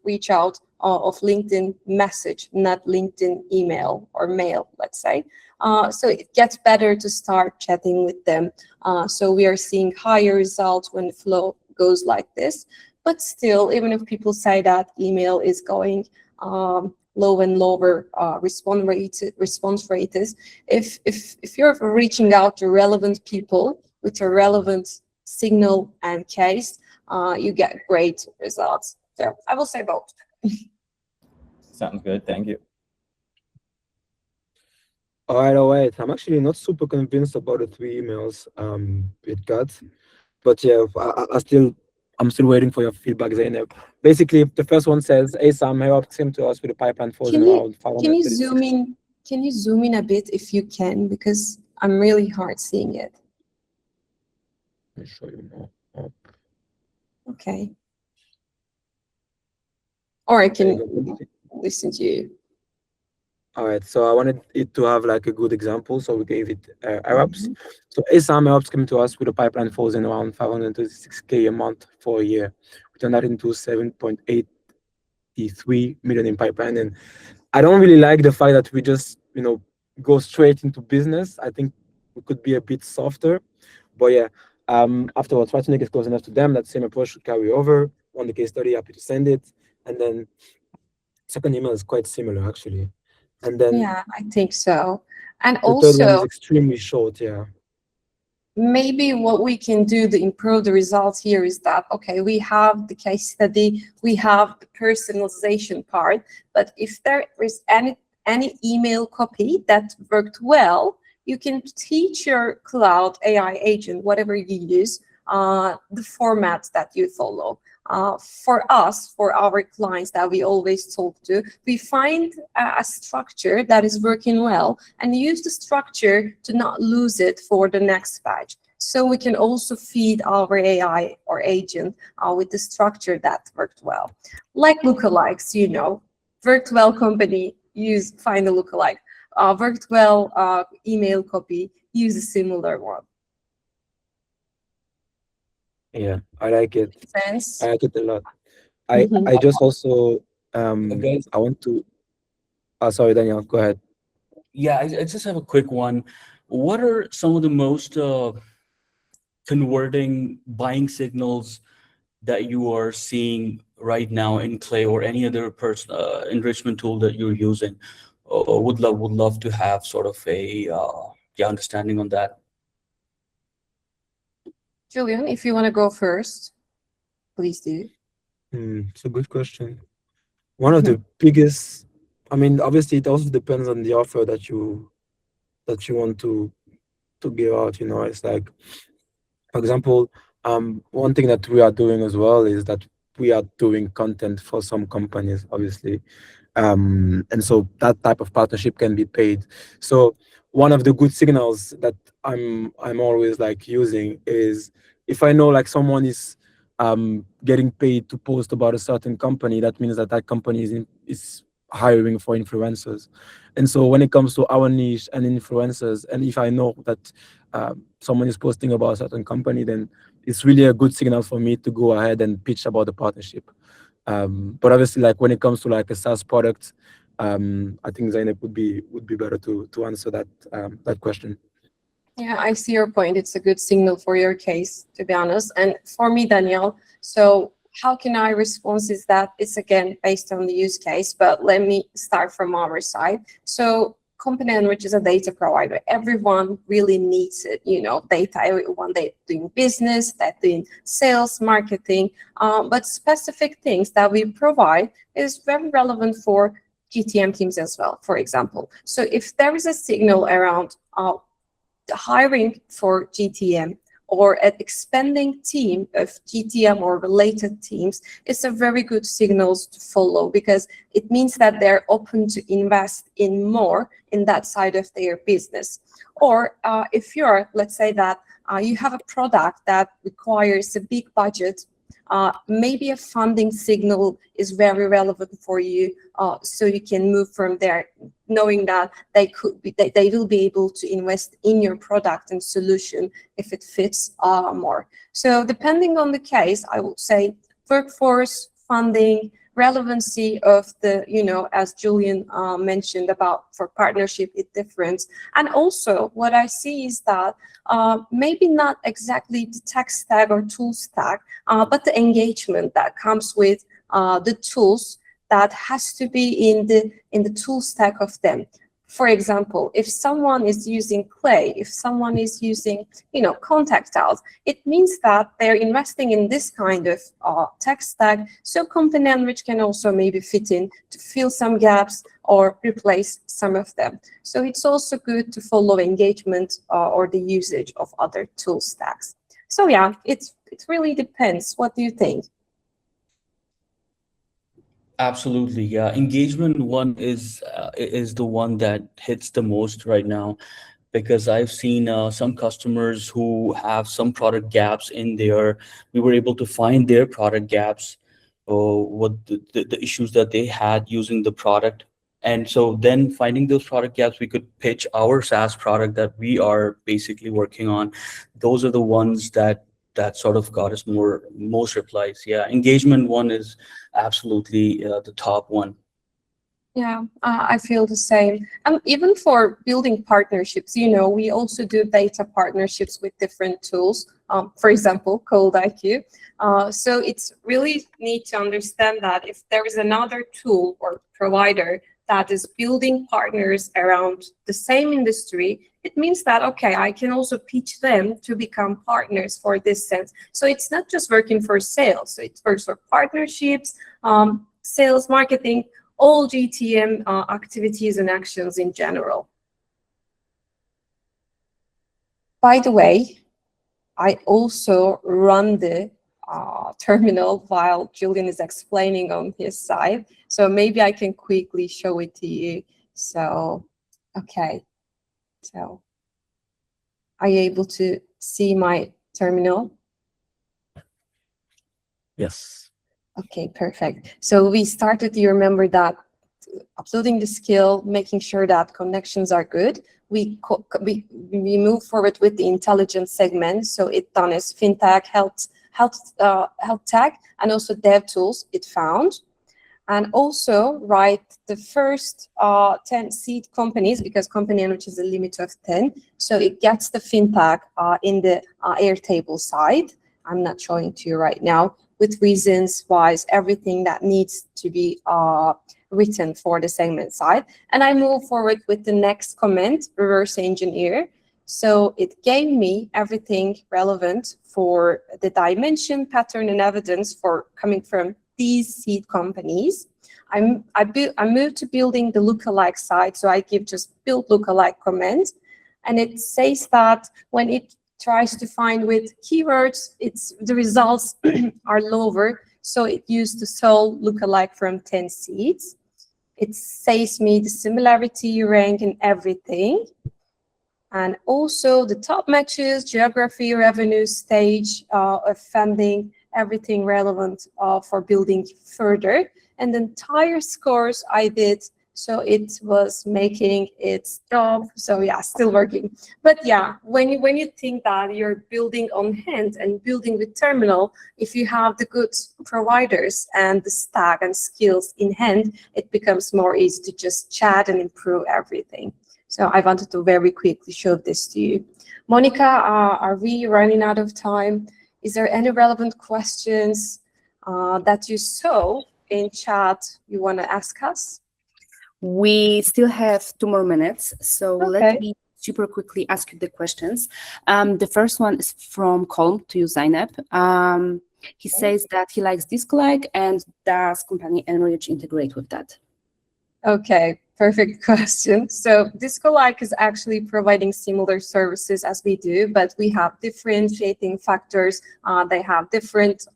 reach out of LinkedIn message, not LinkedIn email or mail, let's say. So it gets better to start chatting with them. So we are seeing higher results when the flow goes like this. But still, even if people say that email is going low and lower response rate is, if you're reaching out to relevant people with a relevant signal and case, you get great results. So I will say both. Sounds good. Thank you. All right. I'm actually not super convinced about the 3 emails it got, but yeah, I'm still waiting for your feedback, Zainab. Basically, the first one says, "Hey Sam, help came to us with a pipeline frozen Can you around can you 536." zoom in? Can you zoom in a bit if you can, because I'm really hard seeing it. Let me show you more. Oh, Okay. Or I there you can go. listen to you. All right, so I wanted it to have like a good example, so we gave it Arabs. Mhm. So ASAM Arabs came to us with a pipeline frozen around 536K a month for a year. We turned that into 7.83 million in pipeline. And I don't really like the fact that we just, go straight into business. I think we could be a bit softer. But yeah, afterwards, try to make it close enough to them. That same approach should carry over. On the case study, happy to send it. And then second email is quite similar actually. And then Yeah, I think so. And the third one is also, extremely short, yeah. maybe what we can do to improve the results here is that, okay, we have the case study, we have the personalization part, but if there is any email copy that worked well, you can teach your cloud AI agent, whatever you use, the format that you follow. For us, for our clients that we always talk to, we find a structure that is working well and use the structure to not lose it for the next batch. So we can also feed our AI or agent with the structure that worked well. Like lookalikes, worked well company, find a lookalike. Worked well email copy, use a similar one. Yeah, I like it. Makes sense? I like it a lot. I Mhm. I just also Guys, I want to sorry, Daniel, go ahead. yeah, I just have a quick one. What are some of the most converting buying signals that you are seeing right now in Clay or any other enrichment tool that you're using? Or would love to have sort of a yeah, understanding on that. Julian, if you want to go first, please do. It's a good question. One of the biggest, I mean, obviously it also depends on the offer that you want to give out, It's like, for example, one thing that we are doing as well is that we are doing content for some companies, obviously. And so that type of partnership can be paid. So one of the good signals that I'm always like using is if I know like someone is getting paid to post about a certain company, that means that that company is hiring for influencers. And so when it comes to our niche and influencers, and if I know that someone is posting about a certain company, then it's really a good signal for me to go ahead and pitch about the partnership. But obviously, like when it comes to like a SaaS product, I think Zainab would be better to answer that question. Yeah, I see your point. It's a good signal for your case, to be honest. And for me, Danielle, so how can I respond is that it's again based on the use case, but let me start from our side. So Component, which is a data provider, everyone really needs it, data, everyone they doing business, they're doing sales, marketing, but specific things that we provide is very relevant for GTM teams as well, for example. So if there is a signal around hiring for GTM or an expanding team of GTM or related teams, is a very good signals to follow because it means that they're open to invest in more in that side of their business. Or if you're, let's say that you have a product that requires a big budget, maybe a funding signal is very relevant for you, so you can move from there, knowing that they will be able to invest in your product and solution if it fits more. So depending on the case, I would say workforce, funding, relevancy of the, as Julian mentioned about for partnership, it difference. And also what I see is that maybe not exactly the tech stack or tool stack, but the engagement that comes with the tools that has to be in the tool stack of them. For example, if someone is using Clay, if someone is using, contact tiles, it means that they're investing in this kind of tech stack. So Company Enrich can also maybe fit in to fill some gaps or replace some of them. So it's also good to follow engagement or the usage of other tool stacks. So yeah, it really depends. What do you think? Absolutely, yeah. Engagement one is the one that hits the most right now, because I've seen some customers who have some product gaps in there. We were able to find their product gaps, or what the issues that they had using the product. And so then finding those product gaps, we could pitch our SaaS product that we are basically working on. Those are the ones that sort of got us most replies. Yeah, engagement one is absolutely the top one. Yeah, I feel the same. Even for building partnerships, we also do data partnerships with different tools. For example, ColdIQ. So it's really neat to understand that if there is another tool or provider that is building partners around the same industry, it means that, okay, I can also pitch them to become partners for this sense. So it's not just working for sales. So it works for partnerships, sales, marketing, all GTM activities and actions in general. By the way, I also run the terminal while Julian is explaining on his side. So maybe I can quickly show it to you. So, okay. So, are you able to see my terminal? Yes. Okay, perfect. So we started, you remember that uploading the skill, making sure that connections are good. We move forward with the intelligence segment. So it done as fintech, health tech, and also dev tools it found. And also write the first 10 seed companies, because Company Enrich is a limit of 10. So it gets the fintech in the Airtable side. I'm not showing to you right now, with reasons why everything that needs to be written for the segment side. And I move forward with the next comment, reverse engineer. So it gave me everything relevant for the dimension, pattern, and evidence for coming from these seed companies. I moved to building the lookalike side. So I give just build lookalike comment. And it says that when it tries to find with keywords, the results are lower. So it used the sole lookalike from 10 seeds. It says me the similarity, rank, and everything. And also the top matches, geography, revenue, stage of funding, everything relevant for building further. And the entire scores I did, so it was making its job. So yeah, still working. But yeah, when you think that you're building on hand and building with terminal, if you have the good providers and the stack and skills in hand, it becomes more easy to just chat and improve everything. So I wanted to very quickly show this to you. Monica, are we running out of time? Is there any relevant questions that you saw in chat you want to ask us? We still have 2 more minutes, so Okay. let me super quickly ask you the questions. The first one is from Colm to you, Zainab. He says that he likes DiscoLike, and does Company Enrich integrate with that? Okay, perfect question. So DiscoLike is actually providing similar services as we do, but we have differentiating factors. They have different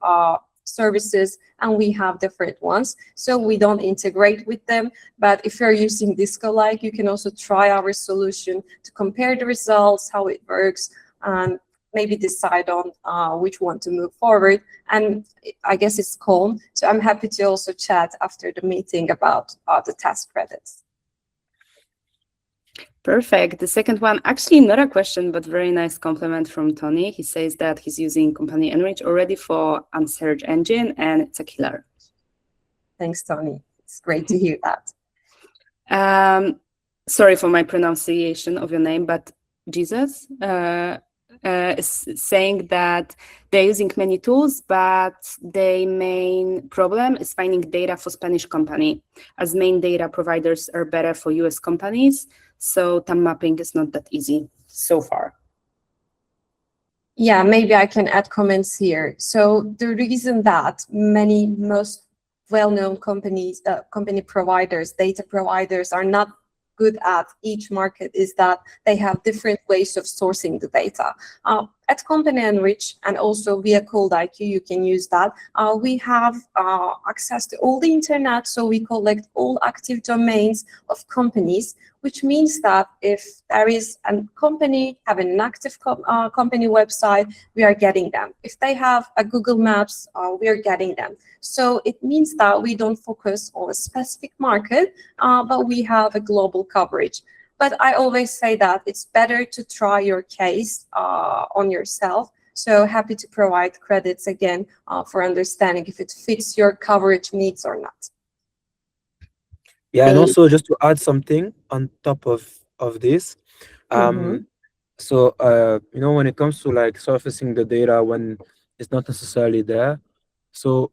services, and we have different ones. So we don't integrate with them. But if you're using DiscoLike, you can also try our solution to compare the results, how it works, and maybe decide on which one to move forward. And I guess it's calm. So I'm happy to also chat after the meeting about the task credits. Perfect. The second one, actually not a question, but very nice compliment from Tony. He says that he's using Company Enrich already for a search engine, and it's a killer. Thanks, Tony. It's great to hear that. Sorry for my pronunciation of your name, but Jesus, is saying that they're using many tools, but their main problem is finding data for Spanish company, as main data providers are better for US companies. So TAM mapping is not that easy so far. Yeah, maybe I can add comments here. So the reason that most well-known companies, company providers, data providers are not good at each market is that they have different ways of sourcing the data. At Company Enrich and also via ColdIQ, you can use that. We have access to all the internet, so we collect all active domains of companies, which means that if there is a company having an active company website, we are getting them. If they have a Google Maps, we are getting them. So it means that we don't focus on a specific market, but we have a global coverage. But I always say that it's better to try your case on yourself. So happy to provide credits again for understanding if it fits your coverage needs or not. Yeah, and also just to add something on top of this, Mhm. so you know, when it comes to like surfacing the data when it's not necessarily there, so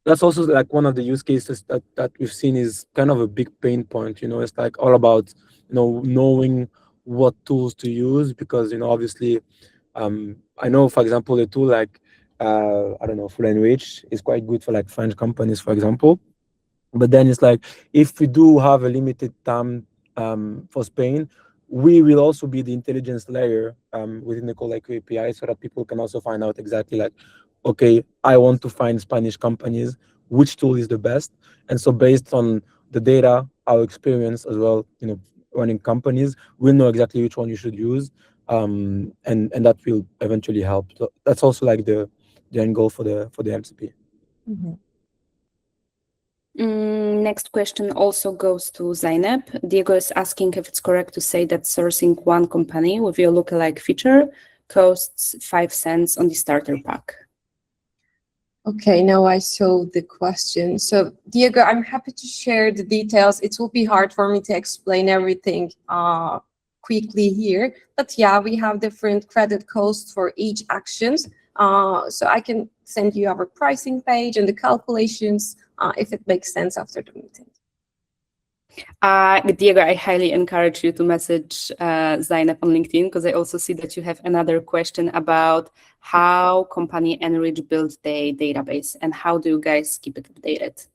that's also like one of the use cases that we've seen is kind of a big pain point. You know, it's like all about, you know, knowing what tools to use, because, you know, obviously, I know, for example, a tool like I don't know, Full and Rich is quite good for like French companies, for example. But then it's like, if we do have a limited time for Spain, we will also be the intelligence layer within the ColdIQ API, so that people can also find out exactly like, okay, I want to find Spanish companies, which tool is the best? And so based on the data, our experience as well, you know, running companies, we'll know exactly which one you should use, and that will eventually help. So that's also like the end goal for the MCP. Mhm. Next question also goes to Zainab. Diego is asking if it's correct to say that sourcing one company with your lookalike feature costs 5 cents on the starter pack. Okay, now I saw the question. So Diego, I'm happy to share the details. It will be hard for me to explain everything quickly here, but yeah, we have different credit costs for each actions. So I can send you our pricing page and the calculations if it makes sense after the meeting. Diego, I highly encourage you to message Zainab on LinkedIn, because I also see that you have another question about how Company Enrich built their database and how do you guys keep it updated?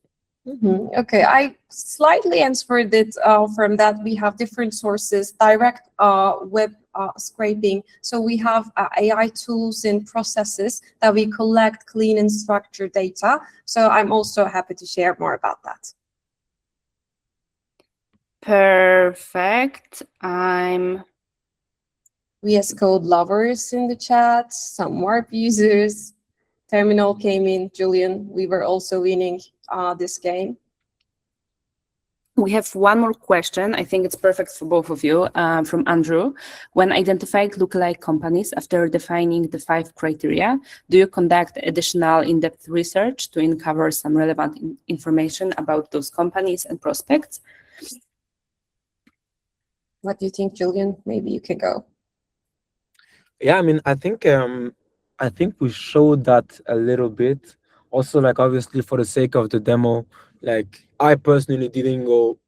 Okay, I slightly answered it from that. We have different sources, direct web scraping. So we have AI tools and processes that we collect clean and structured data. So I'm also happy to share more about that. Perfect. VS Code lovers in the chat, some warp users. Terminal came in, Julian. We were also winning this game. We have one more question. I think it's perfect for both of you, from Andrew. When identifying lookalike companies after defining the 5 criteria, do you conduct additional in-depth research to uncover some relevant information about those companies and prospects? What do you think, Julian? Maybe you can go. Yeah, I mean, I think we showed that a little bit. Also, like, obviously, for the sake of the demo, like, I personally didn't go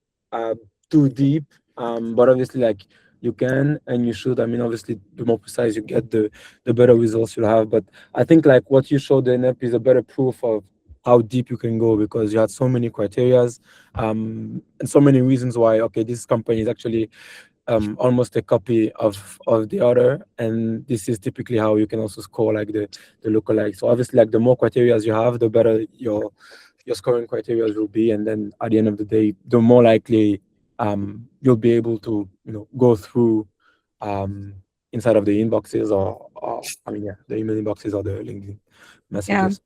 too deep, but obviously, like, you can and you should. I mean, obviously, the more precise you get, the better results you'll have. But I think like what you showed in app is a better proof of how deep you can go, because you had so many criterias and so many reasons why, okay, this company is actually almost a copy of the other, and this is typically how you can also score like the lookalike. So obviously, like, the more criteria you have, the better your scoring criteria will be, and then at the end of the day, the more likely you'll be able to, you know, go through inside of the inboxes or I mean, yeah, the email inboxes or the LinkedIn messages.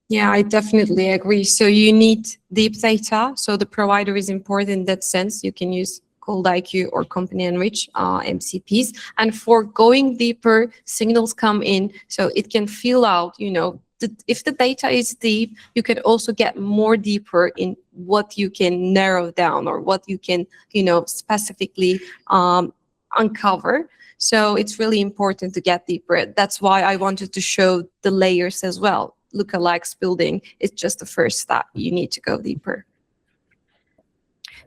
Yeah, I definitely agree. So you need deep data. So the provider is important in that sense. You can use ColdIQ or Company Enrich MCPs. And for going deeper, signals come in. So it can fill out, you know, if the data is deep, you can also get more deeper in what you can narrow down or what you can, you know, specifically uncover. So it's really important to get deeper. That's why I wanted to show the layers as well. Lookalikes building is just the first step. You need to go deeper.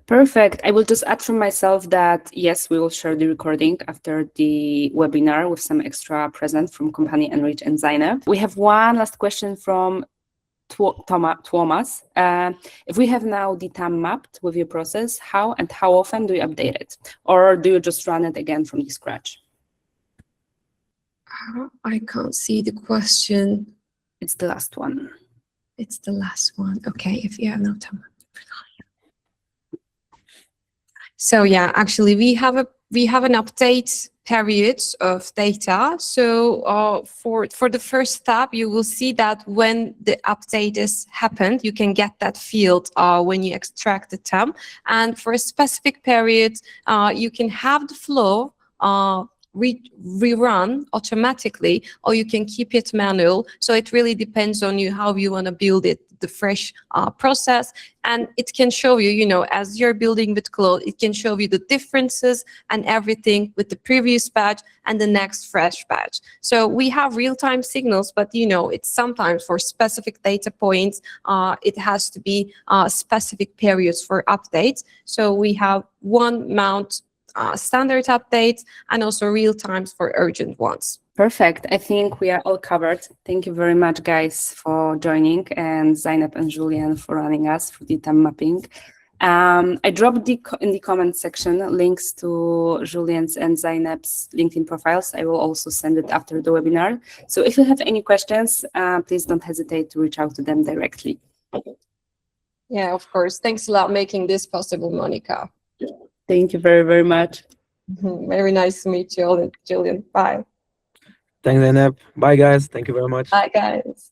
Perfect. I will just add from myself that, yes, we will share the recording after the webinar with some extra present from Company Enrich and Zainab. We have one last question from Thomas. If we have now the TAM mapped with your process, how and how often do you update it? Or do you just run it again from the scratch? I can't see the question. It's the last one. It's the last one. Okay, if you have no time. So yeah, actually we have an update period of data. So for the first step, you will see that when the update is happened, you can get that field when you extract the temp. And for a specific period, you can have the flow rerun automatically, or you can keep it manual. So it really depends on you how you want to build it, the fresh process. And it can show you, you know, as you're building with Claude, it can show you the differences and everything with the previous batch and the next fresh batch. So we have real-time signals, but you know, it's sometimes for specific data points, it has to be specific periods for updates. So we have one mount standard updates and also real times for urgent ones. Perfect. I think we are all covered. Thank you very much, guys, for joining, and Zainab and Julian for running us through the time mapping. I dropped in the comment section links to Julian's and Zainab's LinkedIn profiles. I will also send it after the webinar. So if you have any questions, please don't hesitate to reach out to them directly. Yeah, of course. Thanks a lot for making this possible, Monica. Thank you very, very much. Very nice to meet you, Julian. Bye. Thanks, Zainab. Bye, guys. Thank you very much. Bye, guys.